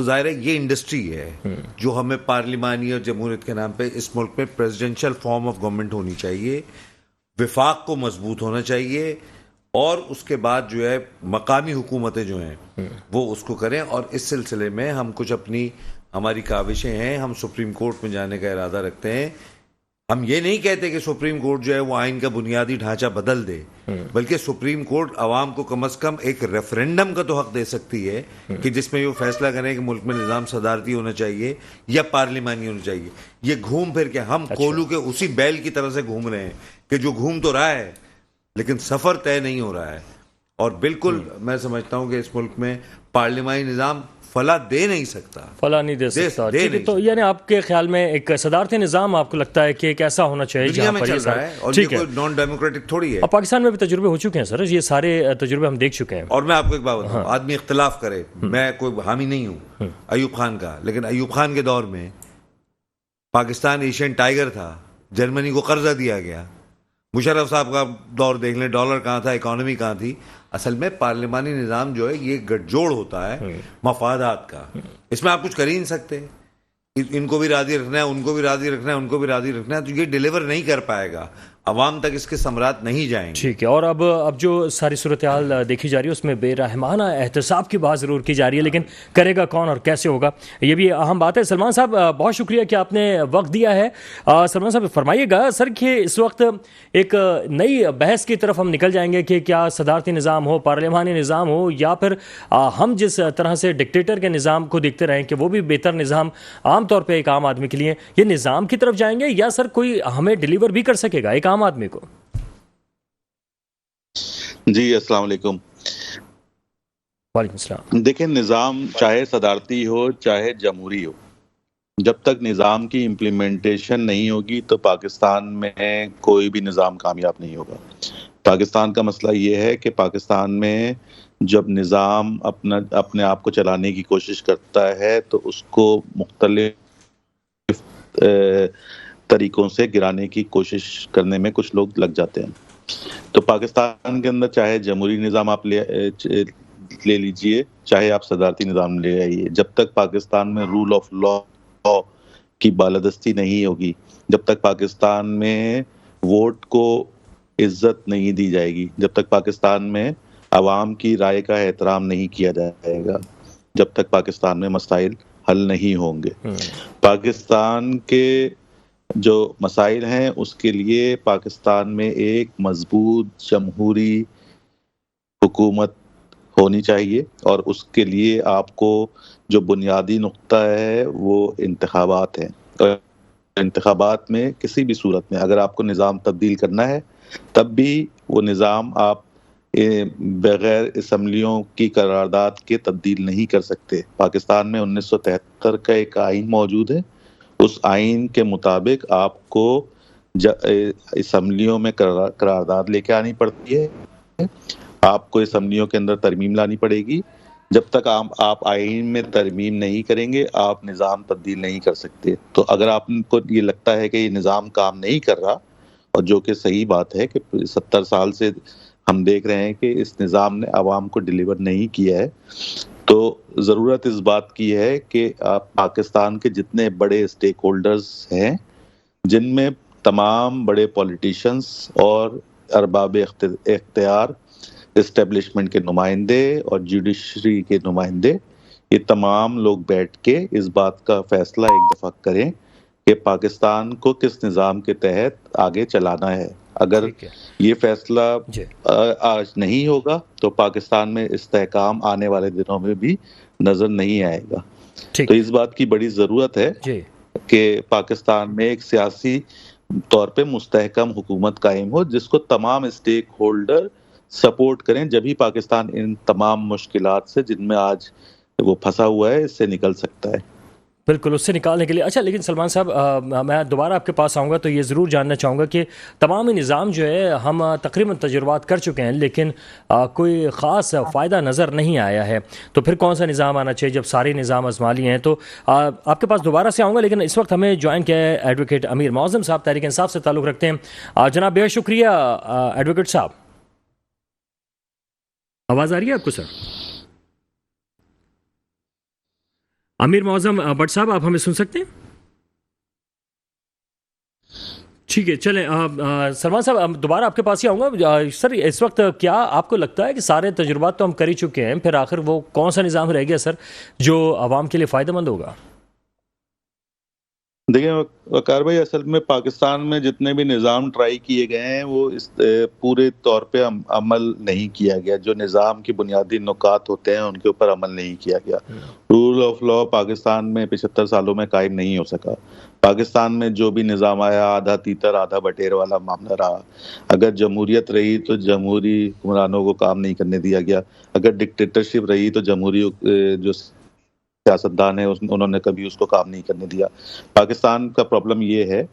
تو ظاہر ہے یہ انڈسٹری ہے جو ہمیں پارلیمانی اور جمہوریت کے نام پہ اس ملک میں پریزیڈنشل فارم آف گورنمنٹ ہونی چاہیے، وفاق کو مضبوط ہونا چاہیے، اور اس کے بعد جو ہے مقامی حکومتیں جو ہیں وہ اس کو کریں. اور اس سلسلے میں ہم کچھ ہماری کاوشیں ہیں. ہم سپریم کورٹ میں جانے کا ارادہ رکھتے ہیں. ہم یہ نہیں کہتے کہ سپریم کورٹ جو ہے وہ آئین کا بنیادی ڈھانچہ بدل دے، بلکہ سپریم کورٹ عوام کو کم از کم ایک ریفرینڈم کا تو حق دے سکتی ہے کہ جس میں یہ فیصلہ کریں کہ ملک میں نظام صدارتی ہونا چاہیے یا پارلیمانی ہونا چاہیے. یہ گھوم پھر کے ہم کولو کے اسی بیل کی طرح سے گھوم رہے ہیں کہ جو گھوم تو رہا ہے لیکن سفر طے نہیں ہو رہا ہے. اور بالکل میں سمجھتا ہوں کہ اس ملک میں پارلیمانی نظام فلاح دے نہیں سکتا، فلاح نہیں دے سکتا. ٹھیک ہے، تو یعنی آپ کے خیال میں ایک صدارتی نظام آپ کو لگتا ہے کہ ایک ایسا ہونا چاہیے دنیا میں پر چل یہ رہا ہے، اور یہ کوئی نان ڈیموکریٹک تھوڑی ہے. اور پاکستان میں بھی تجربے ہو چکے ہیں سر، یہ سارے تجربے ہم دیکھ چکے ہیں. اور میں آپ کو ایک بات بتاؤں، آدمی اختلاف کرے، میں کوئی حامی نہیں ہوں ایوب خان کا، لیکن ایوب خان کے دور میں پاکستان ایشین ٹائیگر تھا، جرمنی کو قرضہ دیا گیا. مشرف صاحب کا دور دیکھ لیں، ڈالر کہاں تھا، اکانومی کہاں تھی. اصل میں پارلیمانی نظام جو ہے یہ گٹھ جوڑ ہوتا ہے مفادات کا. اس میں آپ کچھ کر ہی نہیں سکتے. ان کو بھی راضی رکھنا ہے، ان کو بھی راضی رکھنا ہے، ان کو بھی راضی رکھنا ہے، تو یہ ڈیلیور نہیں کر پائے گا، عوام تک اس کے ثمرات نہیں جائیں گے. ٹھیک ہے. اور اب جو ساری صورتحال دیکھی جا رہی ہے اس میں بے رحمانہ احتساب کی بات ضرور کی جا رہی ہے، لیکن کرے گا کون اور کیسے ہوگا یہ بھی اہم بات ہے. سلمان صاحب بہت شکریہ کہ آپ نے وقت دیا ہے. سلمان صاحب فرمائیے گا سر کہ اس وقت ایک نئی بحث کی طرف ہم نکل جائیں گے کہ کیا صدارتی نظام ہو، پارلیمانی نظام ہو، یا پھر ہم جس طرح سے ڈکٹیٹر کے نظام کو دیکھتے رہیں کہ وہ بھی بہتر نظام عام طور پہ ایک عام آدمی کے لیے، یہ نظام کی طرف جائیں گے یا سر کوئی ہمیں ڈیلیور بھی کر سکے گا ایک عام آدمی کو؟ جی السلام علیکم. وعلیکم السلام. دیکھیں، نظام چاہے صدارتی ہو چاہے جمہوری ہو، جب تک نظام کی امپلیمنٹیشن نہیں ہوگی تو پاکستان میں کوئی بھی نظام کامیاب نہیں ہوگا. پاکستان کا مسئلہ یہ ہے کہ پاکستان میں جب نظام اپنے آپ کو چلانے کی کوشش کرتا ہے تو اس کو مختلف طریقوں سے گرانے کی کوشش کرنے میں کچھ لوگ لگ جاتے ہیں. تو پاکستان کے اندر چاہے جمہوری نظام آپ لے لیجئے، چاہے آپ صدارتی نظام لے آئیے، جب تک پاکستان میں رول آف لا کی بالادستی نہیں ہوگی، جب تک پاکستان میں ووٹ کو عزت نہیں دی جائے گی، جب تک پاکستان میں عوام کی رائے کا احترام نہیں کیا جائے گا، جب تک پاکستان میں مسائل حل نہیں ہوں گے. پاکستان کے جو مسائل ہیں اس کے لیے پاکستان میں ایک مضبوط جمہوری حکومت ہونی چاہیے، اور اس کے لیے آپ کو جو بنیادی نقطہ ہے وہ انتخابات ہیں. اور انتخابات میں کسی بھی صورت میں اگر آپ کو نظام تبدیل کرنا ہے تب بھی وہ نظام آپ بغیر اسمبلیوں کی قرارداد کے تبدیل نہیں کر سکتے. پاکستان میں 1973 کا ایک آئین موجود ہے، اس آئین کے مطابق آپ کو اسمبلیوں میں قرارداد لے کے آنی پڑتی ہے، آپ کو اسمبلیوں کے اندر ترمیم لانی پڑے گی. جب تک آپ آئین میں ترمیم نہیں کریں گے آپ نظام تبدیل نہیں کر سکتے. تو اگر آپ کو یہ لگتا ہے کہ یہ نظام کام نہیں کر رہا، اور جو کہ صحیح بات ہے کہ 70 سال سے ہم دیکھ رہے ہیں کہ اس نظام نے عوام کو ڈیلیور نہیں کیا ہے، تو ضرورت اس بات کی ہے کہ آپ پاکستان کے جتنے بڑے اسٹیک ہولڈرز ہیں، جن میں تمام بڑے پولیٹیشنز اور ارباب اختیار، اسٹیبلشمنٹ کے نمائندے اور جوڈیشری کے نمائندے، یہ تمام لوگ بیٹھ کے اس بات کا فیصلہ ایک دفعہ کریں کہ پاکستان کو کس نظام کے تحت آگے چلانا ہے. اگر یہ فیصلہ آج نہیں ہوگا تو پاکستان میں استحکام آنے والے دنوں میں بھی نظر نہیں آئے گا. تو اس بات کی بڑی ضرورت ہے کہ پاکستان میں ایک سیاسی طور پہ مستحکم حکومت قائم ہو جس کو تمام اسٹیک ہولڈر سپورٹ کریں، جبھی پاکستان ان تمام مشکلات سے جن میں آج وہ پھنسا ہوا ہے اس سے نکل سکتا ہے. بالکل، اس سے نکالنے کے لیے. اچھا، لیکن سلمان صاحب میں دوبارہ آپ کے پاس آؤں گا تو یہ ضرور جاننا چاہوں گا کہ تمامی نظام جو ہے ہم تقریباً تجربات کر چکے ہیں لیکن کوئی خاص فائدہ نظر نہیں آیا ہے، تو پھر کون سا نظام آنا چاہیے جب سارے نظام آزما لیے ہیں؟ تو آپ کے پاس دوبارہ سے آؤں گا، لیکن اس وقت ہمیں جوائن کیا ہے ایڈوکیٹ امیر معظم صاحب، تحریک انصاف سے تعلق رکھتے ہیں. جناب بہت شکریہ ایڈوکیٹ صاحب. آواز آ رہی ہے آپ کو سر؟ امیر معظم بٹ صاحب، آپ ہمیں سن سکتے ہیں؟ ٹھیک ہے، چلیں سلمان صاحب دوبارہ آپ کے پاس ہی آؤں گا. سر اس وقت کیا آپ کو لگتا ہے کہ سارے تجربات تو ہم کر ہی چکے ہیں، پھر آخر وہ کون سا نظام رہ گیا سر جو عوام کے لیے فائدہ مند ہوگا؟ دیکھیں وقار بھائی، اصل میں پاکستان میں جتنے بھی نظام ٹرائی کیے گئے ہیں وہ اس پورے طور پہ عمل نہیں کیا گیا. جو نظام کی بنیادی نکات ہوتے ہیں ان کے اوپر عمل نہیں کیا گیا. رول آف لا پاکستان میں 75 سالوں میں قائم نہیں ہو سکا. پاکستان میں جو بھی نظام آیا آدھا تیتر آدھا بٹیر والا معاملہ رہا. اگر جمہوریت رہی تو جمہوری حکمرانوں کو کام نہیں کرنے دیا گیا. اگر ڈکٹیٹرشپ رہی تو جمہوری جو سیاستدان ہے انہوں نے کبھی اس کو کام نہیں کرنے دیا. پاکستان کا پرابلم یہ ہے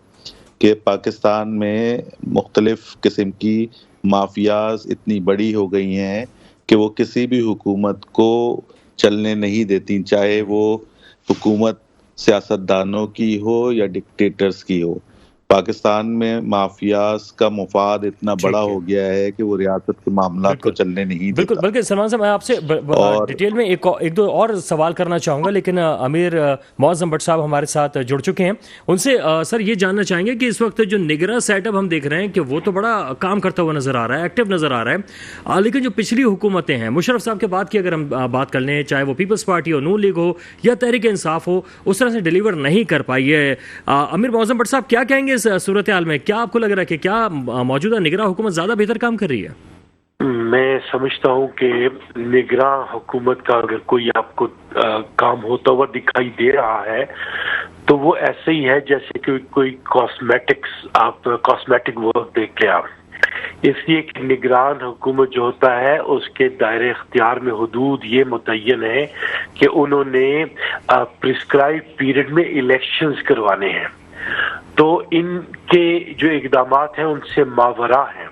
کہ پاکستان میں مختلف قسم کی مافیاز اتنی بڑی ہو گئی ہیں کہ وہ کسی بھی حکومت کو چلنے نہیں دیتی، چاہے وہ حکومت سیاستدانوں کی ہو یا ڈکٹیٹرز کی ہو. پاکستان میں مافیاز کا مفاد اتنا بڑا ہو گیا ہے کہ وہ ریاست کے معاملات کو چلنے نہیں دیتا. بالکل. بلکہ سلمان صاحب میں آپ سے ڈیٹیل میں ایک دو اور سوال کرنا چاہوں گا، لیکن امیر معظم بٹ صاحب ہمارے ساتھ جڑ چکے ہیں. ان سے سر یہ جاننا چاہیں گے کہ اس وقت جو نگراں سیٹ اپ ہم دیکھ رہے ہیں کہ وہ تو بڑا کام کرتا ہوا نظر آ رہا ہے، ایکٹیو نظر آ رہا ہے، لیکن جو پچھلی حکومتیں ہیں مشرف صاحب کے بعد کی اگر ہم بات کر لیں، چاہے وہ پیپلز پارٹی ہو، نون لیگ ہو یا تحریک انصاف ہو، اس طرح سے ڈیلیور نہیں کر پائی ہے. امیر معظم بٹ صاحب کیا کہیں گے اس صورتحال میں؟ کیا آپ کو لگ رہا ہے کہ کیا موجودہ نگراں حکومت زیادہ بہتر کام کر رہی ہے؟ میں سمجھتا ہوں کہ نگراں حکومت کا اگر کوئی آپ کو کام ہوتا ہوا دکھائی دے رہا ہے تو وہ ایسے ہی ہے جیسے کہ کوئی کاسمیٹک ورک دیکھ کے آپ، اس لیے کہ نگران حکومت جو ہوتا ہے اس کے دائرے اختیار میں حدود یہ متعین ہے کہ انہوں نے پرسکرائب پیریڈ میں الیکشنز کروانے ہیں، تو ان کے جو اقدامات ہیں ان سے ماورا ہیں.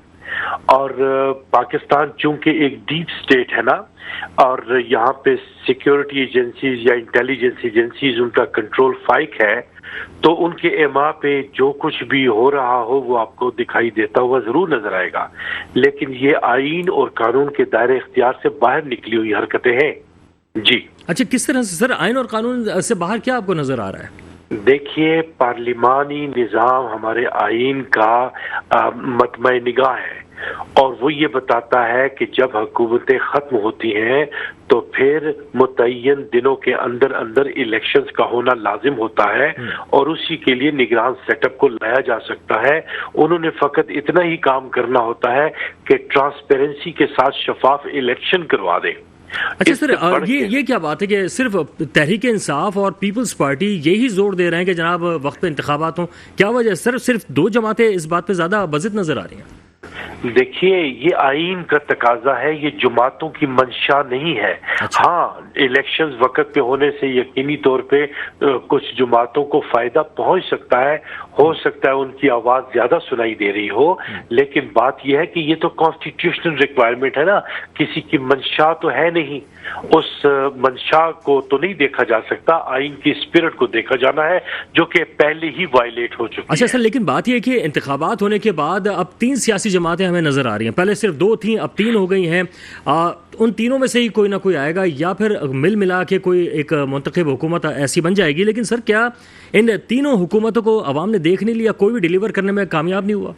اور پاکستان چونکہ ایک ڈیپ سٹیٹ ہے نا، اور یہاں پہ سیکیورٹی ایجنسیز یا انٹیلیجنس ایجنسیز ان کا کنٹرول فائق ہے، تو ان کے ایما پہ جو کچھ بھی ہو رہا ہو وہ آپ کو دکھائی دیتا ہوا ضرور نظر آئے گا. لیکن یہ آئین اور قانون کے دائرے اختیار سے باہر نکلی ہوئی حرکتیں ہیں. جی اچھا، کس طرح سے سر آئین اور قانون سے باہر کیا آپ کو نظر آ رہا ہے؟ دیکھیے، پارلیمانی نظام ہمارے آئین کا مطمع نگاہ ہے، اور وہ یہ بتاتا ہے کہ جب حکومتیں ختم ہوتی ہیں تو پھر متعین دنوں کے اندر اندر الیکشنز کا ہونا لازم ہوتا ہے، اور اسی کے لیے نگران سیٹ اپ کو لایا جا سکتا ہے. انہوں نے فقط اتنا ہی کام کرنا ہوتا ہے کہ ٹرانسپیرنسی کے ساتھ شفاف الیکشن کروا دیں. اچھا سر، یہ کیا بات ہے کہ صرف تحریک انصاف اور پیپلز پارٹی یہی زور دے رہے ہیں کہ جناب وقت پہ انتخابات ہوں؟ کیا وجہ سر صرف دو جماعتیں اس بات پہ زیادہ بزد نظر آ رہی ہیں؟ دیکھیے، یہ آئین کا تقاضا ہے، یہ جماعتوں کی منشا نہیں ہے. ہاں، الیکشنز وقت پہ ہونے سے یقینی طور پہ کچھ جماعتوں کو فائدہ پہنچ سکتا ہے، ہو سکتا ہے ان کی آواز زیادہ سنائی دے رہی ہو، لیکن بات یہ ہے کہ یہ تو کانسٹیٹیوشنل ریکوائرمنٹ ہے نا، کسی کی منشا تو ہے نہیں. اس منشا کو تو نہیں دیکھا جا سکتا، آئین کی اسپرٹ کو دیکھا جانا ہے جو کہ پہلے ہی وائلیٹ ہو چکی ہے. اچھا سر، لیکن بات یہ ہے کہ انتخابات ہونے کے بعد اب 3 سیاسی جماعتیں ہمیں نظر آ رہی ہیں. پہلے صرف 2 تھیں، اب 3 ہو گئی ہیں. ان تینوں میں سے ہی کوئی نہ کوئی آئے گا، یا پھر مل ملا کے کوئی ایک منتخب حکومت ایسی بن جائے گی. لیکن سر کیا ان تینوں حکومتوں کو عوام نے دیکھ نہیں لیا؟ کوئی بھی ڈیلیور کرنے میں کامیاب نہیں ہوا؟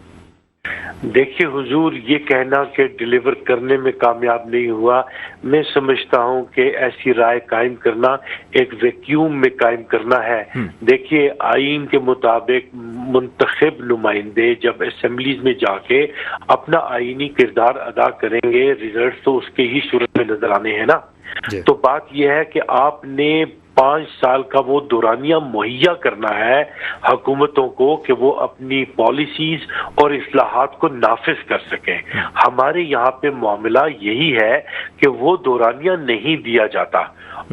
دیکھیے حضور، یہ کہنا کہ ڈیلیور کرنے میں کامیاب نہیں ہوا، میں سمجھتا ہوں کہ ایسی رائے قائم کرنا ایک ویکیوم میں قائم کرنا ہے. دیکھیے، آئین کے مطابق منتخب نمائندے جب اسمبلیز میں جا کے اپنا آئینی کردار ادا کریں گے، ریزلٹ تو اس کے ہی صورت میں نظر آنے ہیں نا. تو بات یہ ہے کہ آپ نے 5 سال کا وہ دورانیہ مہیا کرنا ہے حکومتوں کو کہ وہ اپنی پالیسیز اور اصلاحات کو نافذ کر سکیں. ہمارے یہاں پہ معاملہ یہی ہے کہ وہ دورانیہ نہیں دیا جاتا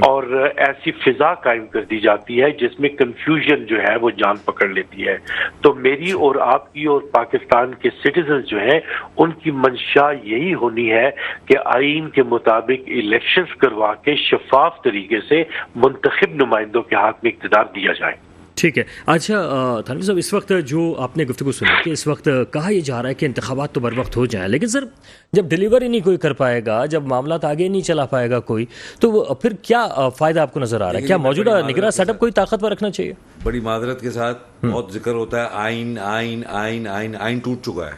اور ایسی فضا قائم کر دی جاتی ہے جس میں کنفیوژن جو ہے وہ جان پکڑ لیتی ہے. تو میری اور آپ کی اور پاکستان کے سٹیزنز جو ہیں ان کی منشا یہی ہونی ہے کہ آئین کے مطابق الیکشنز کروا کے شفاف طریقے سے منتخب نمائندوں کے ہاتھ میں اقتدار دیا جائے. ٹھیک ہے. اچھا تھانوی صاحب، اس وقت جو آپ نے گفتگو سنی کہ اس وقت کہا یہ جا رہا ہے کہ انتخابات تو بر وقت ہو جائیں، لیکن سر جب ڈیلیوری نہیں کوئی کر پائے گا، جب معاملات آگے نہیں چلا پائے گا کوئی، تو پھر کیا فائدہ آپ کو نظر آ رہا ہے؟ کیا موجودہ نگراں سیٹ اپ کوئی طاقتور رکھنا چاہیے؟ بڑی معذرت کے ساتھ بہت ذکر ہوتا ہے آئین آئین آئین آئین آئین ٹوٹ چکا ہے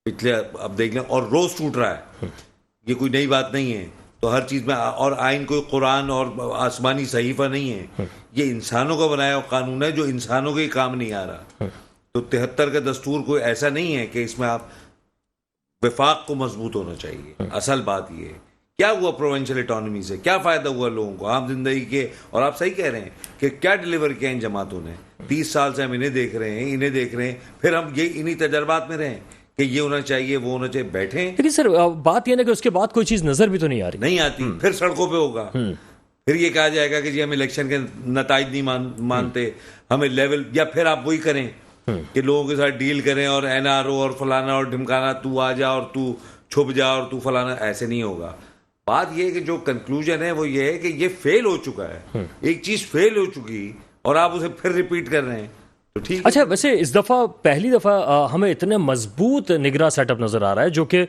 پچھلے، اب دیکھ لیں، اور روز ٹوٹ رہا ہے. یہ کوئی نئی بات نہیں ہے. تو ہر چیز میں، اور آئین کوئی قرآن اور آسمانی صحیفہ نہیں ہے، یہ انسانوں کا بنایا ہوا قانون ہے جو انسانوں کے کام نہیں آ رہا. تو 73 کا دستور کوئی ایسا نہیں ہے کہ اس میں آپ وفاق کو مضبوط ہونا چاہیے. اصل بات یہ ہے کیا ہوا پروونشل اٹانومی سے، کیا فائدہ ہوا لوگوں کو عام زندگی کے. اور آپ صحیح کہہ رہے ہیں کہ کیا ڈیلیور کیا ان جماعتوں نے. 30 سال سے ہم انہیں دیکھ رہے ہیں، پھر ہم یہ انہی تجربات میں رہیں کہ یہ ہونا چاہیے، وہ ہونا چاہیے، بیٹھیں. لیکن سر بات یہ نا کہ اس کے بعد کوئی چیز نظر بھی تو نہیں آ رہی. نہیں آتی، پھر سڑکوں پہ ہوگا. پھر یہ کہا جائے گا کہ جی ہم الیکشن کے نتائج نہیں مانتے، ہمیں لیول، یا پھر آپ وہی کریں کہ لوگوں کے ساتھ ڈیل کریں اور این آر او اور فلانا اور ڈھمکانا، تو آ جا اور تو چھپ جا اور تو فلانا. ایسے نہیں ہوگا. بات یہ ہے کہ جو کنکلوژن ہے وہ یہ ہے کہ یہ فیل ہو چکا ہے. ایک چیز فیل ہو چکی اور آپ اسے پھر ریپیٹ کر رہے ہیں. اچھا، ویسے اس دفعہ پہلی دفعہ ہمیں اتنے مضبوط نگراں سیٹ اپ نظر آ رہا ہے جو کہ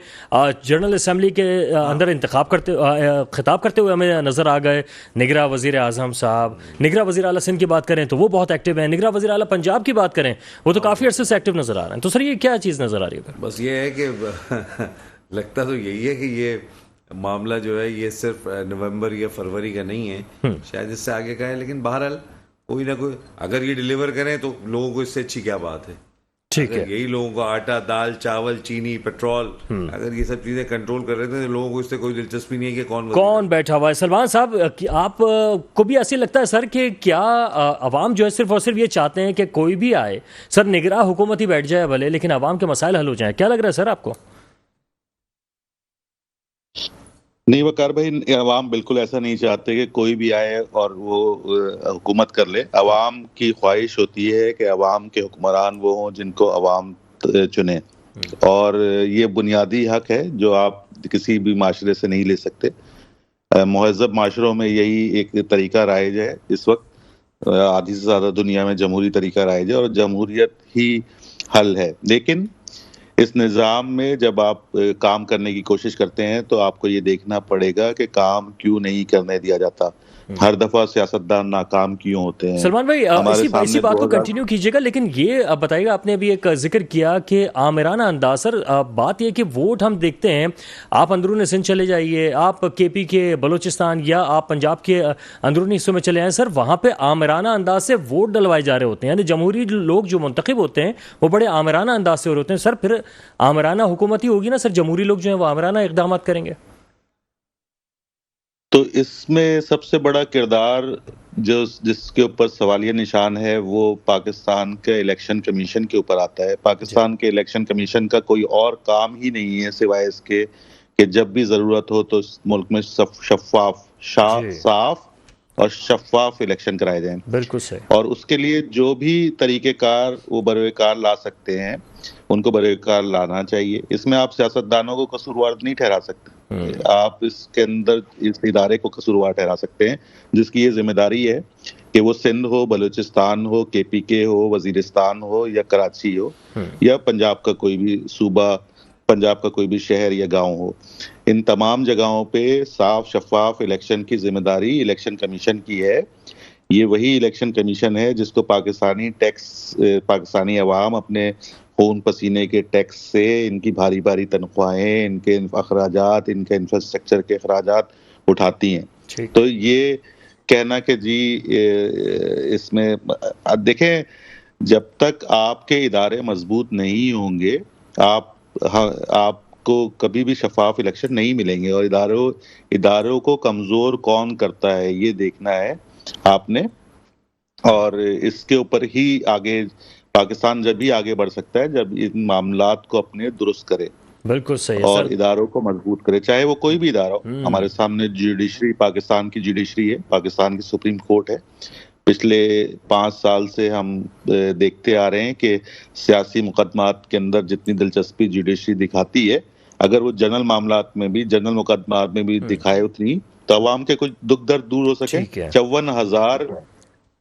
جنرل اسمبلی کے اندر خطاب کرتے ہوئے ہمیں نظر آ گئے. نگراں وزیر اعظم صاحب، نگراں وزیر اعلیٰ سندھ کی بات کریں تو وہ بہت ایکٹیو ہیں، نگراں وزیر اعلیٰ پنجاب کی بات کریں وہ تو کافی عرصے سے ایکٹیو نظر آ رہے ہیں. تو سر یہ کیا چیز نظر آ رہی ہے؟ بس یہ ہے کہ لگتا تو یہی ہے کہ یہ معاملہ جو ہے یہ صرف نومبر یا فروری کا نہیں ہے، شاید اس سے آگے کا ہے. لیکن بہرحال کوئی نہ کوئی اگر یہ ڈیلیور کریں تو لوگوں کو اس سے اچھی کیا بات ہے. ٹھیک ہے، یہی لوگوں کو آٹا، دال، چاول، چینی، پیٹرول، اگر یہ سب چیزیں کنٹرول کر رہے تھے تو لوگوں کو اس سے کوئی دلچسپی نہیں ہے کہ کون بیٹھا ہوا ہے. سلمان صاحب، آپ کو بھی ایسے لگتا ہے سر کہ کیا عوام جو ہے صرف اور صرف یہ چاہتے ہیں کہ کوئی بھی آئے سر نگراں حکومت ہی بیٹھ جائے بھلے، لیکن عوام کے مسائل حل ہو جائیں؟ کیا لگ رہا ہے سر آپ کو؟ نہیں وقار بھائی، عوام بالکل ایسا نہیں چاہتے کہ کوئی بھی آئے اور وہ حکومت کر لے. عوام کی خواہش ہوتی ہے کہ عوام کے حکمران وہ ہوں جن کو عوام چنے، اور یہ بنیادی حق ہے جو آپ کسی بھی معاشرے سے نہیں لے سکتے. مہذب معاشروں میں یہی ایک طریقہ رائج ہے اس وقت. آدھی سے زیادہ دنیا میں جمہوری طریقہ رائج ہے اور جمہوریت ہی حل ہے. لیکن اس نظام میں جب آپ کام کرنے کی کوشش کرتے ہیں تو آپ کو یہ دیکھنا پڑے گا کہ کام کیوں نہیں کرنے دیا جاتا. ہر دفعہ سیاستدان ناکام کیوں ہوتے ہیں. سلمان بھائی، اسی بات کو کنٹینیو کیجیے گا، لیکن یہ بتائیے گا، آپ نے ابھی ایک ذکر کیا کہ آمرانہ انداز. سر بات یہ کہ ووٹ ہم دیکھتے ہیں، آپ اندرون سندھ چلے جائیے، آپ کے پی کے بلوچستان یا آپ پنجاب کے اندرونی حصوں میں چلے آئیں، سر وہاں پہ آمرانہ انداز سے ووٹ ڈلوائے جا رہے ہوتے ہیں. یعنی جمہوری لوگ جو منتخب ہوتے ہیں وہ بڑے آمرانہ انداز سے ہو رہے ہوتے ہیں. سر پھر آمرانہ حکومت ہی ہوگی نا سر؟ جمہوری لوگ جو ہیں وہ آمرانہ اقدامات کریں گے؟ تو اس میں سب سے بڑا کردار جس کے اوپر سوالیہ نشان ہے وہ پاکستان کے الیکشن کمیشن کے اوپر آتا ہے. پاکستان کے الیکشن کمیشن کا کوئی اور کام ہی نہیں ہے سوائے اس کے کہ جب بھی ضرورت ہو تو اس ملک میں صاف اور شفاف الیکشن کرائے جائیں. بالکل صحیح. اور اس کے لیے جو بھی طریقہ کار وہ بروئے کار لا سکتے ہیں ان کو بروئے کار لانا چاہیے. اس میں آپ سیاستدانوں کو قصوروار نہیں ٹھہرا سکتے. آپ اس کے اندر اس ادارے کو قصوروار ٹھہرا سکتے ہیں جس کی یہ ذمہ داری ہے کہ وہ سندھ ہو، بلوچستان ہو، کے پی کے ہو، وزیرستان ہو یا کراچی ہو یا پنجاب کا کوئی بھی صوبہ، پنجاب کا کوئی بھی شہر یا گاؤں ہو. ان تمام جگہوں پہ صاف شفاف الیکشن کی ذمہ داری الیکشن کمیشن کی ہے. یہ وہی الیکشن کمیشن ہے جس کو پاکستانی عوام اپنے خون پسینے کے ٹیکس سے، ان کی بھاری بھاری تنخواہیں، ان کے اخراجات، ان کے انفراسٹرکچر کے اخراجات اٹھاتی ہیں. تو یہ کہنا کہ جی اس میں دیکھیں، جب تک آپ کے ادارے مضبوط نہیں ہوں گے آپ کو کبھی بھی شفاف الیکشن نہیں ملیں گے. اور اداروں کو کمزور کون کرتا ہے یہ دیکھنا ہے آپ نے، اور اس کے اوپر ہی آگے پاکستان جب بھی آگے بڑھ سکتا ہے جب ان معاملات کو اپنے درست کرے. بالکل صحیح. اور اداروں کو مضبوط کرے، چاہے وہ کوئی بھی ادارہ ہو. ہمارے سامنے جوڈیشری، پاکستان کی جوڈیشری ہے، پاکستان کی سپریم کورٹ ہے. پچھلے 5 سال سے ہم دیکھتے آ رہے ہیں کہ سیاسی مقدمات کے اندر جتنی دلچسپی جوڈیشری دکھاتی ہے، اگر وہ جنرل معاملات میں بھی، جنرل مقدمات میں بھی دکھائے اتنی، تو عوام کے کچھ دکھ درد دور ہو سکے. 54,000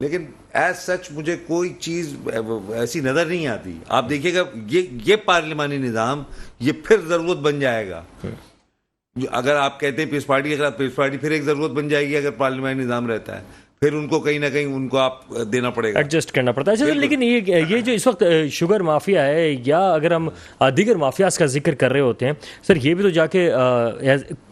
لیکن ایز سچ مجھے کوئی چیز ایسی نظر نہیں آتی. آپ دیکھیے گا یہ پارلیمانی نظام یہ پھر ضرورت بن جائے گا. اگر آپ کہتے ہیں پیپلز پارٹی کے خلاف، پیپلز پارٹی پھر ایک ضرورت بن جائے گی. اگر پارلیمانی نظام رہتا ہے پھر ان کو کہیں نہ کہیں ان کو آپ دینا پڑے گا، ایڈجسٹ کرنا پڑتا ہے. اچھا سر، لیکن یہ جو اس وقت شوگر مافیا ہے، یا اگر ہم دیگر مافیاز کا ذکر کر رہے ہوتے ہیں سر، یہ بھی تو جا کے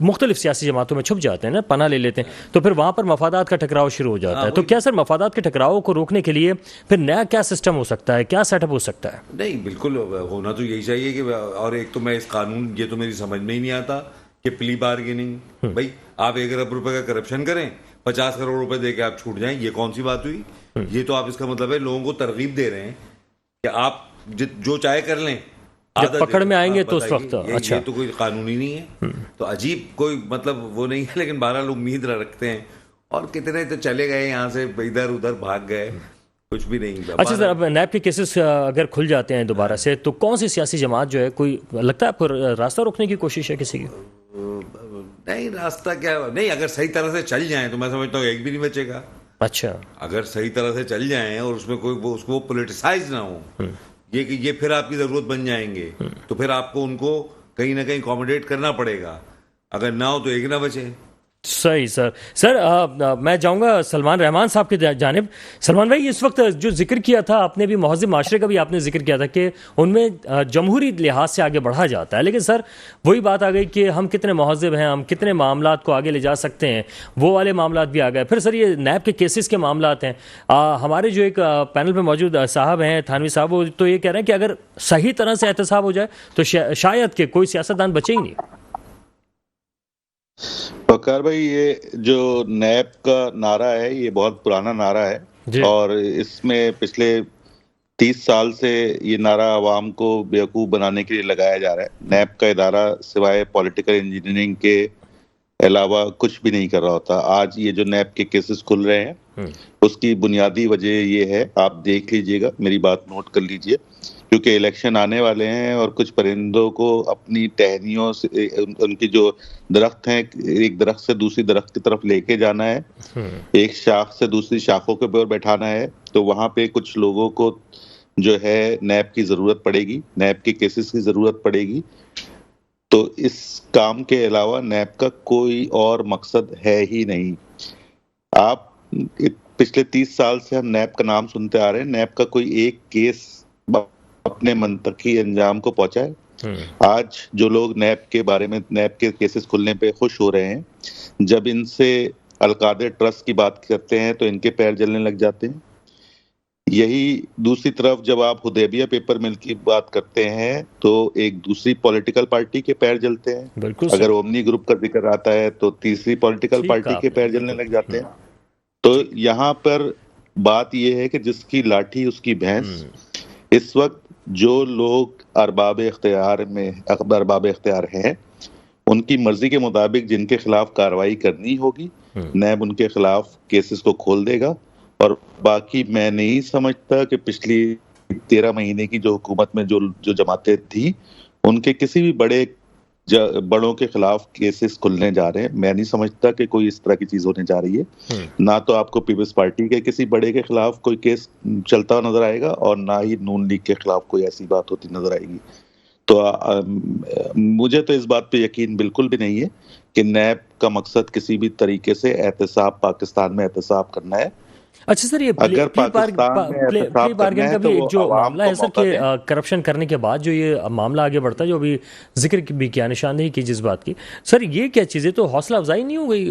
مختلف سیاسی جماعتوں میں چھپ جاتے ہیں نا، پناہ لے لیتے ہیں، تو پھر وہاں پر مفادات کا ٹکراؤ شروع ہو جاتا ہے. تو کیا سر مفادات کے ٹکراؤ کو روکنے کے لیے پھر نیا کیا سسٹم ہو سکتا ہے، کیا سیٹ اپ ہو سکتا ہے؟ نہیں بالکل ہونا تو یہی چاہیے کہ، اور ایک تو میں اس قانون، یہ تو میری سمجھ میں ہی نہیں آتا کہ پلی بارگیننگ، بھائی آپ 1 ارب روپے کا کرپشن کریں، 50 کروڑ روپے دے کے آپ چھوٹ جائیں، یہ کون سی بات ہوئی؟ یہ تو آپ اس کا مطلب ہے لوگوں کو ترغیب دے رہے ہیں کہ آپ جو چاہے کر لیں، جب پکڑ میں آئیں گے تو اس وقت. اچھا، یہ تو کوئی قانونی نہیں ہے، تو عجیب کوئی مطلب وہ نہیں ہے. لیکن 12 لوگ امید رکھتے ہیں، اور کتنے تو چلے گئے یہاں سے ادھر ادھر بھاگ گئے، کچھ بھی نہیں. اچھا سر، اب نیب کے کیسز اگر کھل جاتے ہیں دوبارہ سے، تو کون سی سیاسی جماعت جو ہے، کوئی لگتا ہے آپ کو راستہ روکنے کی کوشش ہے کسی کی؟ نہیں، راستہ کیا نہیں، اگر صحیح طرح سے چل جائیں تو میں سمجھتا ہوں ایک بھی نہیں بچے گا. اچھا، اگر صحیح طرح سے چل جائیں اور اس میں کوئی اس کو پولیٹیسائز نہ ہو، یہ کہ یہ پھر آپ کی ضرورت بن جائیں گے، تو پھر آپ کو ان کو کہیں نہ کہیں اکوموڈیٹ کرنا پڑے گا. اگر نہ ہو تو ایک نہ بچے. صحیح سر میں جاؤں گا سلمان رحمان صاحب کی جانب. سلمان بھائی، اس وقت جو ذکر کیا تھا آپ نے بھی، مہذب معاشرے کا بھی آپ نے ذکر کیا تھا کہ ان میں جمہوری لحاظ سے آگے بڑھا جاتا ہے، لیکن سر وہی بات آ گئی کہ ہم کتنے مہذب ہیں، ہم کتنے معاملات کو آگے لے جا سکتے ہیں، وہ والے معاملات بھی آ گئے. پھر سر یہ نیب کے کیسز کے معاملات ہیں. ہمارے جو ایک پینل پہ موجود صاحب ہیں، تھانوی صاحب، وہ تو یہ کہہ رہے ہیں کہ اگر صحیح طرح سے احتساب ہو جائے تو شاید کہ کوئی سیاستدان بچے ہی نہیں. وقار بھائی، یہ جو نیب کا نعرہ ہے یہ بہت پرانا نعرہ ہے جی. اور اس میں پچھلے 30 سال سے یہ نعرہ عوام کو بیوقوف بنانے کے لیے لگایا جا رہا ہے. نیب کا ادارہ سوائے پولیٹیکل انجینئرنگ کے علاوہ کچھ بھی نہیں کر رہا ہوتا. آج یہ جو نیب کے کیسز کھل رہے ہیں اس کی بنیادی وجہ یہ ہے، آپ دیکھ لیجئے گا، میری بات نوٹ کر لیجئے، کیونکہ الیکشن آنے والے ہیں اور کچھ پرندوں کو اپنی ٹہنیوں سے، ان کی جو درخت ہیں، ایک درخت سے دوسری درخت کی طرف لے کے جانا ہے، ایک شاخ سے دوسری شاخوں کے اوپر بیٹھانا ہے. تو وہاں پہ کچھ لوگوں کو جو ہے نیب کی ضرورت پڑے گی، نیب کے کیسز کی ضرورت پڑے گی. تو اس کام کے علاوہ نیب کا کوئی اور مقصد ہے ہی نہیں. آپ پچھلے 30 سال سے ہم نیب کا نام سنتے آ رہے ہیں، نیب کا کوئی ایک کیس اپنے منطقی انجام کو پہنچا ہے؟ آج جو لوگ نیب کے بارے میں، نیب کے کیسز کھلنے پہ خوش ہو رہے ہیں، جب ان سے القادر ٹرسٹ کی بات کرتے ہیں تو ان کے پیر جلنے لگ جاتے ہیں. یہی دوسری طرف جب آپ حدیبیہ پیپر مل کی بات کرتے ہیں تو ایک دوسری پولیٹیکل پارٹی کے پیر جلتے ہیں. بالکل. اگر اومنی گروپ کا ذکر آتا ہے تو تیسری پولیٹیکل پارٹی کے پیر جلنے لگ جاتے ہیں. تو یہاں پر بات یہ ہے کہ جس کی لاٹھی اس کی بھینس. اس وقت جو لوگ ارباب اختیار ہیں، ان کی مرضی کے مطابق جن کے خلاف کارروائی کرنی ہوگی، نیب ان کے خلاف کیسز کو کھول دے گا. اور باقی میں نہیں سمجھتا کہ پچھلی 13 مہینے کی جو حکومت میں جو جماعتیں تھیں ان کے کسی بھی بڑوں کے خلاف کیسز کھلنے جا رہے ہیں. میں نہیں سمجھتا کہ کوئی اس طرح کی چیز ہونے جا رہی ہے. نہ تو آپ کو پیپلز پارٹی کے کسی بڑے کے خلاف کوئی کیس چلتا نظر آئے گا، اور نہ ہی نون لیگ کے خلاف کوئی ایسی بات ہوتی نظر آئے گی. تو مجھے تو اس بات پہ یقین بالکل بھی نہیں ہے کہ نیب کا مقصد کسی بھی طریقے سے احتساب، پاکستان میں احتساب کرنا ہے. اچھا سر، یہ پلی بارگین کا بھی ایک جو معاملہ ہے سر کہ کرپشن کرنے کے بعد جو یہ معاملہ آگے بڑھتا ہے، جو ابھی ذکر بھی کیا، نشاندہی کی جس بات کی، سر یہ کیا چیز ہے؟ تو حوصلہ افزائی نہیں ہو گئی؟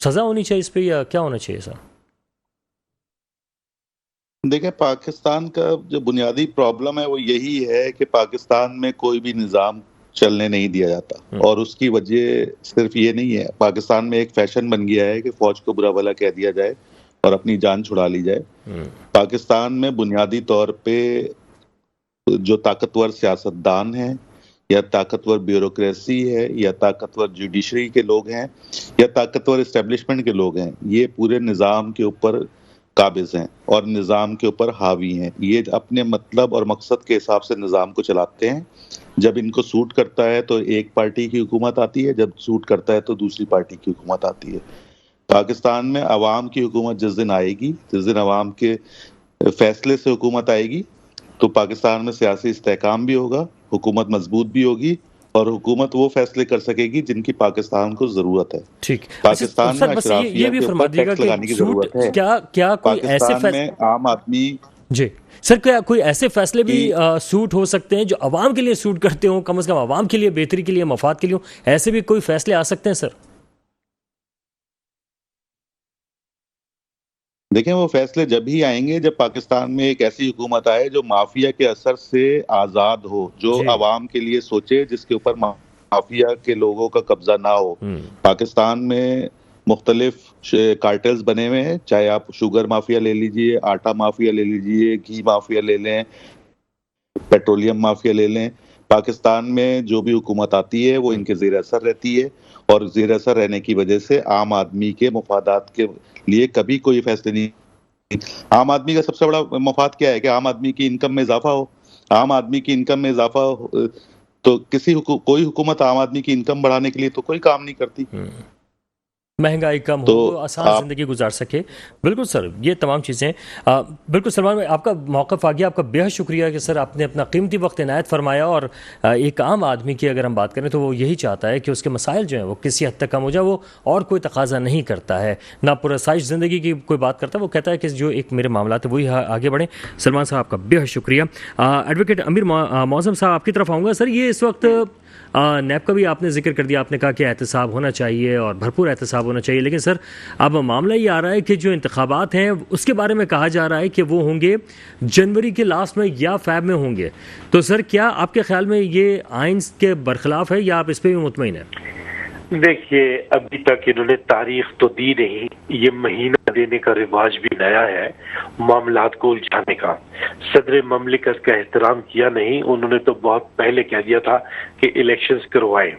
سزا ہونی چاہیے اس پہ، یا کیا ہونا چاہیے سر؟ دیکھیں، پاکستان کا جو بنیادی پرابلم ہے وہ یہی ہے کہ پاکستان میں کوئی بھی نظام چلنے نہیں دیا جاتا. اور اس کی وجہ صرف یہ نہیں ہے، پاکستان میں ایک فیشن بن گیا ہے کہ فوج کو برا بھلا کہہ دیا جائے اور اپنی جان چھڑا لی جائے. پاکستان میں بنیادی طور پہ جو طاقتور سیاستدان ہیں، یا طاقتور بیوروکریسی ہے، یا طاقتور جوڈیشری کے لوگ ہیں، یا طاقتور اسٹیبلشمنٹ کے لوگ ہیں، یہ پورے نظام کے اوپر قابض ہیں اور نظام کے اوپر حاوی ہیں. یہ اپنے مطلب اور مقصد کے حساب سے نظام کو چلاتے ہیں. جب ان کو سوٹ کرتا ہے تو ایک پارٹی کی حکومت آتی ہے، جب سوٹ کرتا ہے تو دوسری پارٹی کی حکومت آتی ہے. پاکستان میں عوام کی حکومت جس دن آئے گی، جس دن عوام کے فیصلے سے حکومت آئے گی، تو پاکستان میں سیاسی استحکام بھی ہوگا، حکومت مضبوط بھی ہوگی، اور حکومت وہ فیصلے کر سکے گی جن کی پاکستان کو ضرورت ہے. ٹھیک. پاکستان میں اشرافیہ کے اوپر ٹیکس لگانے کی ضرورت ہے. کیا کوئی ایسے پاکستان میں عام آدمی جی سر کیا کوئی ایسے فیصلے بھی سوٹ ہو سکتے ہیں جو عوام کے لیے سوٹ کرتے ہوں، کم از کم عوام کے لیے بہتری کے لیے، مفاد کے لیے، ایسے بھی کوئی فیصلے آ سکتے ہیں سر؟ دیکھیں وہ فیصلے جب ہی آئیں گے جب پاکستان میں ایک ایسی حکومت آئے جو مافیا کے اثر سے آزاد ہو، جو عوام کے لیے سوچے، جس کے اوپر مافیا کے لوگوں کا قبضہ نہ ہو. پاکستان میں مختلف کارٹلز بنے ہوئے ہیں، چاہے آپ شوگر مافیا لے لیجئے، آٹا مافیا لے لیجئے، گھی مافیا لے لیں، پیٹرولیم مافیا لے لیں. پاکستان میں جو بھی حکومت آتی ہے وہ ان کے زیر اثر رہتی ہے، اور زیر اثر رہنے کی وجہ سے عام آدمی کے مفادات کے لیے کبھی کوئی فیصلے نہیں. عام آدمی کا سب سے بڑا مفاد کیا ہے کہ عام آدمی کی انکم میں اضافہ ہو. عام آدمی کی انکم میں اضافہ ہو تو کوئی حکومت عام آدمی کی انکم بڑھانے کے لیے تو کوئی کام نہیں کرتی. مہنگائی کم ہو، آسان زندگی گزار سکے. بالکل سر، یہ تمام چیزیں بالکل. سلمان بھائی آپ کا موقف آ گیا، آپ کا بہت شکریہ کہ سر آپ نے اپنا قیمتی وقت عنایت فرمایا. اور ایک عام آدمی کی اگر ہم بات کریں تو وہ یہی چاہتا ہے کہ اس کے مسائل جو ہیں وہ کسی حد تک کم ہو جائے. وہ اور کوئی تقاضا نہیں کرتا ہے، نہ پرآسائش زندگی کی کوئی بات کرتا ہے. وہ کہتا ہے کہ جو ایک میرے معاملات ہیں وہی آگے بڑھیں. سلمان صاحب آپ کا بہت شکریہ. ایڈوکیٹ امیر معظم صاحب آپ کی طرف آؤں گا. سر یہ اس وقت نیب کا بھی آپ نے ذکر کر دیا، آپ نے کہا کہ احتساب ہونا چاہیے اور بھرپور احتساب ہونا چاہیے. لیکن سر اب معاملہ یہ آ رہا ہے کہ جو انتخابات ہیں اس کے بارے میں کہا جا رہا ہے کہ وہ ہوں گے جنوری کے لاسٹ میں یا فیب میں ہوں گے. تو سر کیا آپ کے خیال میں یہ آئین کے برخلاف ہے یا آپ اس پہ بھی مطمئن ہیں؟ دیکھیے ابھی تک انہوں نے تاریخ تو دی نہیں، یہ مہینہ دینے کا رواج بھی نیا ہے معاملات کو الجھانے کا. صدر مملکت کا احترام کیا نہیں، انہوں نے تو بہت پہلے کہہ دیا تھا کہ الیکشنز کروائیں.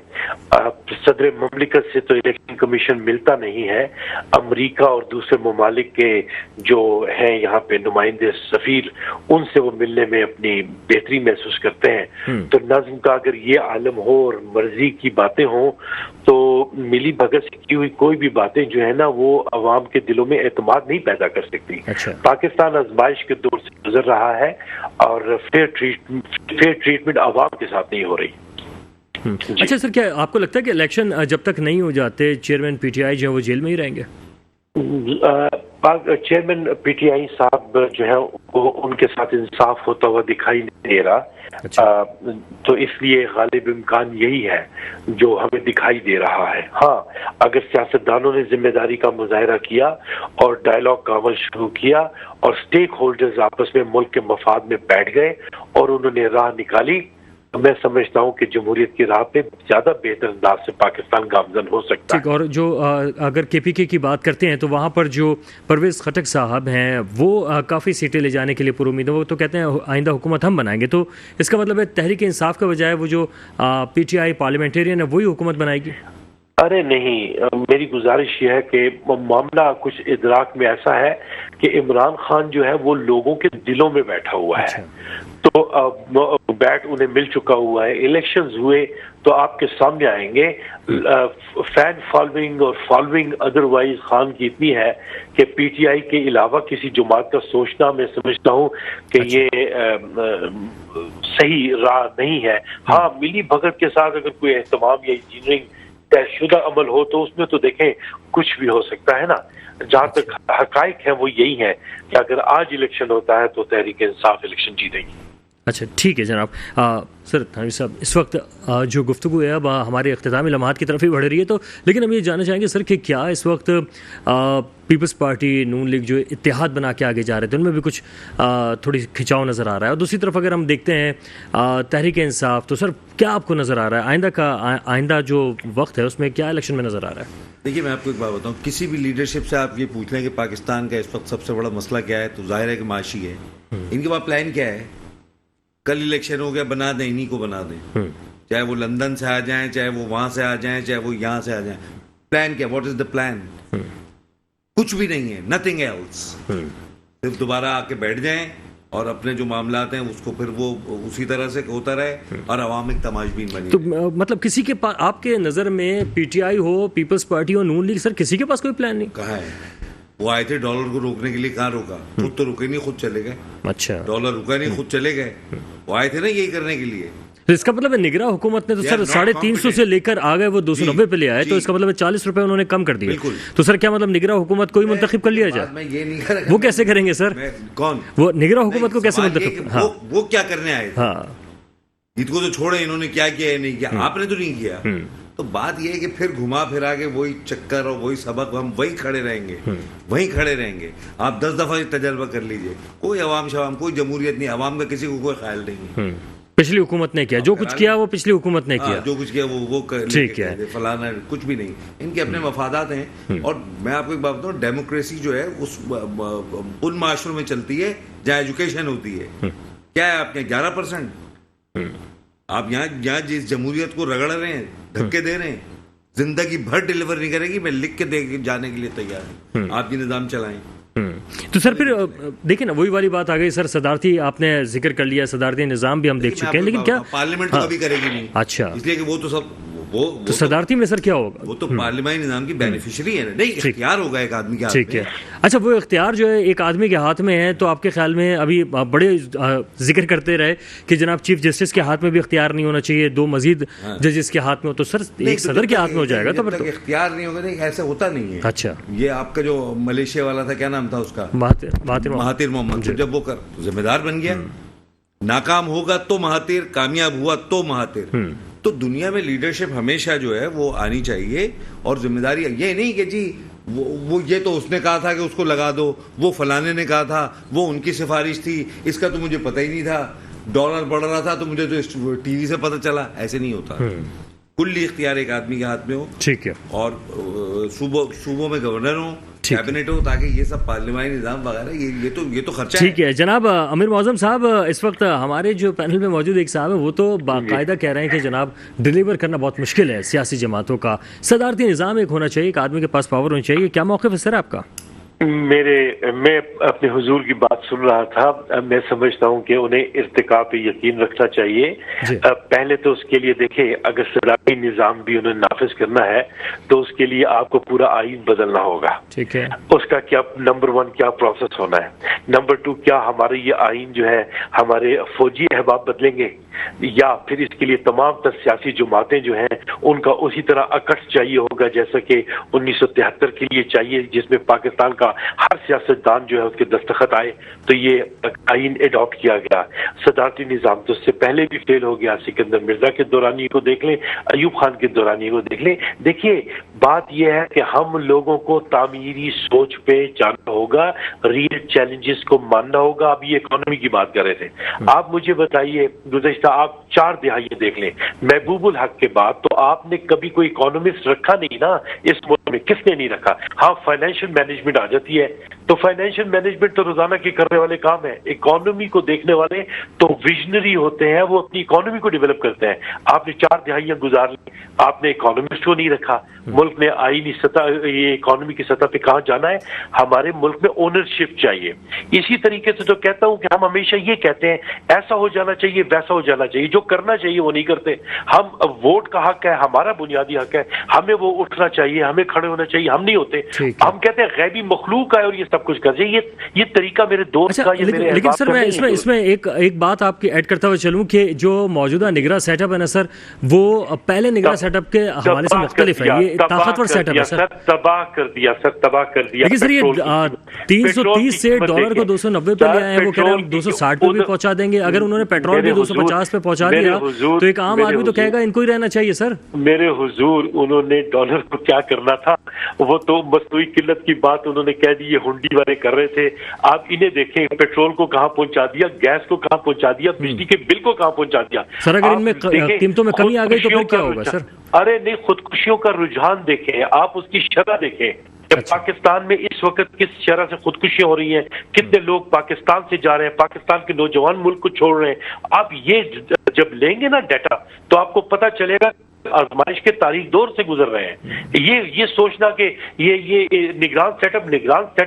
صدر مملکت سے تو الیکشن کمیشن ملتا نہیں ہے. امریکہ اور دوسرے ممالک کے جو ہیں یہاں پہ نمائندے سفیر، ان سے وہ ملنے میں اپنی بہتری محسوس کرتے ہیں. تو نظم کا اگر یہ عالم ہو اور مرضی کی باتیں ہوں تو ملی بھگت سے کی ہوئی کوئی بھی باتیں جو ہے نا وہ عوام کے دلوں میں اعتماد نہیں پیدا کر سکتی. پاکستان آزمائش کے دور سے گزر رہا ہے اور فیئر ٹریٹمنٹ عوام کے ساتھ نہیں ہو رہی. اچھا سر، کیا آپ کو لگتا ہے کہ الیکشن جب تک نہیں ہو جاتے چیئرمین پی ٹی آئی جو ہے وہ جیل میں ہی رہیں گے؟ چیئرمین پی ٹی آئی صاحب جو ہے ان کے ساتھ انصاف ہوتا ہوا دکھائی نہیں دے رہا. تو اس لیے غالب امکان یہی ہے جو ہمیں دکھائی دے رہا ہے. ہاں اگر سیاستدانوں نے ذمہ داری کا مظاہرہ کیا اور ڈائلاگ کا عمل شروع کیا اور سٹیک ہولڈرز آپس میں ملک کے مفاد میں بیٹھ گئے اور انہوں نے راہ نکالی، تو میں سمجھتا ہوں کہ جمہوریت کی راہ پہ زیادہ بہتر انداز سے پاکستان گامزن ہو سکتا ہے. اور جو اگر کے پی کے کی بات کرتے ہیں تو وہاں پر جو پرویز خٹک صاحب ہیں وہ کافی سیٹیں لے جانے کے لیے پر امید ہیں. وہ تو کہتے ہیں آئندہ حکومت ہم بنائیں گے. تو اس کا مطلب ہے تحریک انصاف کے بجائے وہ جو پی ٹی آئی پارلیمنٹیرین ہے وہی حکومت بنائے گی؟ ارے نہیں، میری گزارش یہ ہے کہ معاملہ کچھ ادراک میں ایسا ہے کہ عمران خان جو ہے وہ لوگوں کے دلوں میں بیٹھا ہوا ہے. تو بیٹ انہیں مل چکا ہوا ہے. الیکشنز ہوئے تو آپ کے سامنے آئیں گے. فین فالوئنگ اور فالوئنگ ادروائز خان کی اتنی ہے کہ پی ٹی آئی کے علاوہ کسی جماعت کا سوچنا میں سمجھتا ہوں کہ یہ صحیح راہ نہیں ہے. ہاں ملی بھگت کے ساتھ اگر کوئی اہتمام یا انجینئرنگ طے شدہ عمل ہو تو اس میں تو دیکھیں کچھ بھی ہو سکتا ہے نا. جہاں تک حقائق ہیں وہ یہی ہیں کہ اگر آج الیکشن ہوتا ہے تو تحریک انصاف الیکشن جیتے گی. اچھا ٹھیک ہے جناب. سر تھانوی صاحب، اس وقت جو گفتگو ہے اب ہمارے اختتامی لمحات کی طرف ہی بڑھ رہی ہے. تو لیکن ہم یہ جاننا چاہیں گے سر کہ کیا اس وقت پیپلز پارٹی نون لیگ جو اتحاد بنا کے آگے جا رہے تھے ان میں بھی کچھ تھوڑی کھنچاؤ نظر آ رہا ہے؟ اور دوسری طرف اگر ہم دیکھتے ہیں تحریک انصاف، تو سر کیا آپ کو نظر آ رہا ہے آئندہ جو وقت ہے اس میں کیا الیکشن میں نظر آ رہا ہے؟ دیکھیے میں آپ کو ایک بات بتاؤں، کسی بھی لیڈرشپ سے آپ یہ پوچھ لیں کہ پاکستان کا اس وقت سب سے بڑا مسئلہ کیا ہے تو ظاہر ہے کہ معاشی ہے. ان کے پاس پلان کیا ہے؟ کل الیکشن ہو گیا، بنا دیں، انہی کو بنا دیں. چاہے وہ لندن سے آ جائیں، چاہے وہ وہاں سے آ جائیں، چاہے وہ یہاں سے آ جائیں. پلان کیا؟ What is the plan? کچھ بھی نہیں ہے، نتھنگ ایلس. صرف دوبارہ آ کے بیٹھ جائیں اور اپنے جو معاملات ہیں اس کو پھر وہ اسی طرح سے ہوتا رہے اور عوام ایک تماشبین بنی. تو مطلب کسی کے پاس آپ کے نظر میں پی ٹی آئی ہو, پیپلز پارٹی ہو, نون لیگ, سر کسی کے پاس کوئی پلان نہیں؟ کہاں ہے وہ آئے تھے ڈالر کو روکنے کے لیے, کہاں روکا؟ خود تو رکے نہیں, خود چلے گئے. اچھا, ڈالر رکا نہیں, خود چلے گئے. وہ آئے تھے نا یہی کرنے کے لیے. تو اس کا مطلب ہے نگراں حکومت نے تو سر 350 سے لے کر آ گئے, وہ 290 پہ لے آئے, تو اس کا مطلب ہے 40 روپے انہوں نے کم کر دیے. تو سر کیا مطلب نگراں حکومت کو ہی منتخب کر لیا جائے؟ میں یہ نہیں کر رہا. وہ کیسے کریں گے سر؟ کون وہ نگراں حکومت کو کیسے منتخب؟ ہاں وہ کیا کرنے آئے تھے؟ ہاں, عید کو تو چھوڑے, انہوں نے کیا کیا ہے نہیں کیا, آپ نے تو نہیں کیا. تو بات یہ ہے کہ پھر گھما پھرا کے وہی چکر اور وہی سبق ہم وہی کھڑے رہیں گے, وہیں کھڑے رہیں گے. آپ 10 دفعہ تجربہ کر لیجئے, کوئی عوام شوام, کوئی جمہوریت نہیں, عوام کا کسی کو کوئی خیال نہیں ہے. پچھلی حکومت نے کیا جو کچھ کیا, وہ پچھلی حکومت نے کیا, جو کچھ کیا وہ ٹھیک ہے, فلانا کچھ بھی نہیں. ان کے اپنے مفادات ہیں. اور میں آپ کو ایک بات بتاؤں, ڈیموکریسی جو ہے اس ان معاشروں میں چلتی ہے جہاں ایجوکیشن ہوتی ہے. کیا ہے آپ کے 11%؟ آپ یہاں جس جمہوریت کو رگڑ رہے ہیں, دھکے دے رہے ہیں, زندگی بھر ڈیلیور نہیں کرے گی. میں لکھ کے دے جانے کے لیے تیار ہوں, آپ یہ نظام چلائیں. تو سر پھر دیکھیں نا وہی والی بات آ گئی سر, صدارتی آپ نے ذکر کر لیا, صدارتی نظام بھی ہم دیکھ چکے ہیں, لیکن کیا پارلیمنٹ تو کبھی کرے گی نہیں. اچھا, اس لیے کہ وہ تو سب تو صدارتی میں سر کیا ہوگا؟ وہ تو پارلیمانی نظام کی بینیفیشری ہے نا. نہیں, اختیار ہوگا ایک آدمی کے ہاتھ میں. ٹھیک ہے, اچھا وہ اختیار جو ہے ایک آدمی کے ہاتھ میں ہے, تو آپ کے خیال میں ابھی بڑے ذکر کرتے رہے کہ جناب چیف جسٹس کے ہاتھ میں بھی اختیار نہیں ہونا چاہیے, 2 مزید ججز کے ہاتھ میں ہو, تو سر ایک صدر کے ہاتھ میں ہو جائے گا. تو اختیار نہیں ہوگا, نہیں ایسا ہوتا نہیں ہے. اچھا, یہ آپ کا جو ملیشیا والا تھا, کیا نام تھا اس کا, مہاتیر محمد, جب وہ ذمہ دار بن گیا, ناکام ہوگا تو مہاتیر, کامیاب ہوا تو مہاتیر. تو دنیا میں لیڈرشپ ہمیشہ جو ہے وہ آنی چاہیے, اور ذمہ داری یہ نہیں کہ جی وہ یہ تو اس نے کہا تھا کہ اس کو لگا دو, وہ فلانے نے کہا تھا, وہ ان کی سفارش تھی, اس کا تو مجھے پتہ ہی نہیں تھا, ڈالر بڑھ رہا تھا تو مجھے تو ٹی وی سے پتہ چلا. ایسے نہیں ہوتا. کلی اختیار ایک آدمی کے ہاتھ میں ہو, ٹھیک ہے, اور صوبوں میں گورنر ہوں, کیبنٹ ہو, تاکہ یہ سب پارلیمانی نظام وغیرہ یہ تو خرچہ ہے. ٹھیک ہے جناب. امیر معظم صاحب, اس وقت ہمارے جو پینل میں موجود ایک صاحب ہے, وہ تو باقاعدہ کہہ رہے ہیں کہ جناب ڈیلیور کرنا بہت مشکل ہے سیاسی جماعتوں کا, صدارتی نظام ایک ہونا چاہیے, ایک آدمی کے پاس پاور ہونی چاہیے. کیا موقف ہے سر آپ کا؟ میں اپنے حضور کی بات سن رہا تھا. میں سمجھتا ہوں کہ انہیں ارتقاء پہ یقین رکھنا چاہیے. پہلے تو اس کے لیے دیکھیں, اگر صدارتی نظام بھی انہیں نافذ کرنا ہے تو اس کے لیے آپ کو پورا آئین بدلنا ہوگا. ٹھیک ہے, اس کا کیا نمبر 1 کیا پروسیس ہونا ہے, نمبر 2 کیا ہمارے یہ آئین جو ہے ہمارے فوجی احباب بدلیں گے, یا پھر اس کے لیے تمام تر سیاسی جماعتیں جو ہیں ان کا اسی طرح اکٹھ چاہیے ہوگا جیسا کہ 1973 کے لیے چاہیے, جس میں پاکستان کا ہر سیاستدان جو ہے اس کے دستخط آئے تو یہ آئین اڈاپٹ کیا گیا. صدارتی نظام تو اس سے پہلے بھی فیل ہو گیا. سکندر مرزا کے دورانی کو دیکھ لیں, ایوب خان کے دورانی کو دیکھ لیں. دیکھیے بات یہ ہے کہ ہم لوگوں کو تعمیری سوچ پہ جانا ہوگا, ریئل چیلنجز کو ماننا ہوگا. اب یہ اکانومی کی بات کر رہے تھے, آپ مجھے بتائیے گزشتہ آپ 4 دہائیاں دیکھ لیں, محبوب الحق کے بعد تو آپ نے کبھی کوئی اکانومسٹ رکھا نہیں نا اس ملک میں. کس نے نہیں رکھا؟ ہاں فائنینشیل مینجمنٹ آ جاتی ہے, تو فائنینشیل مینجمنٹ تو روزانہ کے کرنے والے کام ہے. اکانومی کو دیکھنے والے تو ویژنری ہوتے ہیں, وہ اپنی اکانومی کو ڈیولپ کرتے ہیں. آپ نے 4 دہائیاں گزار لی, آپ نے اکانومسٹ کو نہیں رکھا. ملک نے آئینی سطح, یہ اکانومی کی سطح پہ کہاں جانا ہے؟ ہمارے ملک میں اونرشپ چاہیے. اسی طریقے سے تو کہتا ہوں کہ ہم ہمیشہ یہ کہتے ہیں ایسا ہو جانا چاہیے, ویسا ہو جانا چاہیے, جو کرنا چاہیے وہ نہیں کرتے. ہم ووٹ کا حق ہے, ہمارا بنیادی حق ہے, ہمیں وہ اٹھنا چاہیے, ہمیں کھڑے ہونا چاہیے, ہم نہیں ہوتے. ہم کہتے ہیں غیبی مخلوق ہے اور یہ سب کچھ کر چاہیے. یہ طریقہ میرے دوست کا, لیکن سر میں اس میں ایک بات آپ کی ایڈ کرتا ہوا چلوں کہ جو موجودہ نگراں سیٹ اپ ہے نا سر, وہ پہلے نگراں سیٹ اپ کے حوالے سے مختلف ہے. یہ طاقتور سیٹ اپ ہے سر. تباہ کر دیا سر, تباہ کر دیا. لیکن سر یہ 330 سے ڈالر کو 290 پہ لے آئے ہیں, وہ کہہ رہے ہیں 260 پہ بھی پہنچا دیں گے. اگر انہوں نے پیٹرول بھی 250 پہ پہنچا دیا تو ایک عام آدمی تو کہے گا ان کو ہی رہنا چاہیے. سر میرے حضور, انہوں نے ڈالر کو کیا کرنا تھا, وہ تو مصنوعی قلت کی بات انہوں نے کہہ دی, یہ ہنڈی والے کر رہے تھے. آپ انہیں دیکھیں, پیٹرول کو کہاں پہنچا دیا, گیس کو کہاں پہنچا دیا, بجلی کے بل کو کہاں پہنچا دیا. سر اگر ان میں قیمتوں میں کمی آ گئی تو پھر کیا ہوگا سر؟ ارے نہیں, خودکشیوں کا رجحان دیکھیں آپ, اس کی شرح دیکھیں. پاکستان میں اس وقت کس شرح سے خودکشیاں ہو رہی ہیں, کتنے لوگ پاکستان سے جا رہے ہیں, پاکستان کے نوجوان ملک کو چھوڑ رہے ہیں. آپ یہ جب لیں گے نا ڈیٹا تو آپ کو پتہ چلے گا آزمائش کے تاریخ دور سے گزر رہے ہیں. یہ سوچنا کہ یہ نگران سیٹ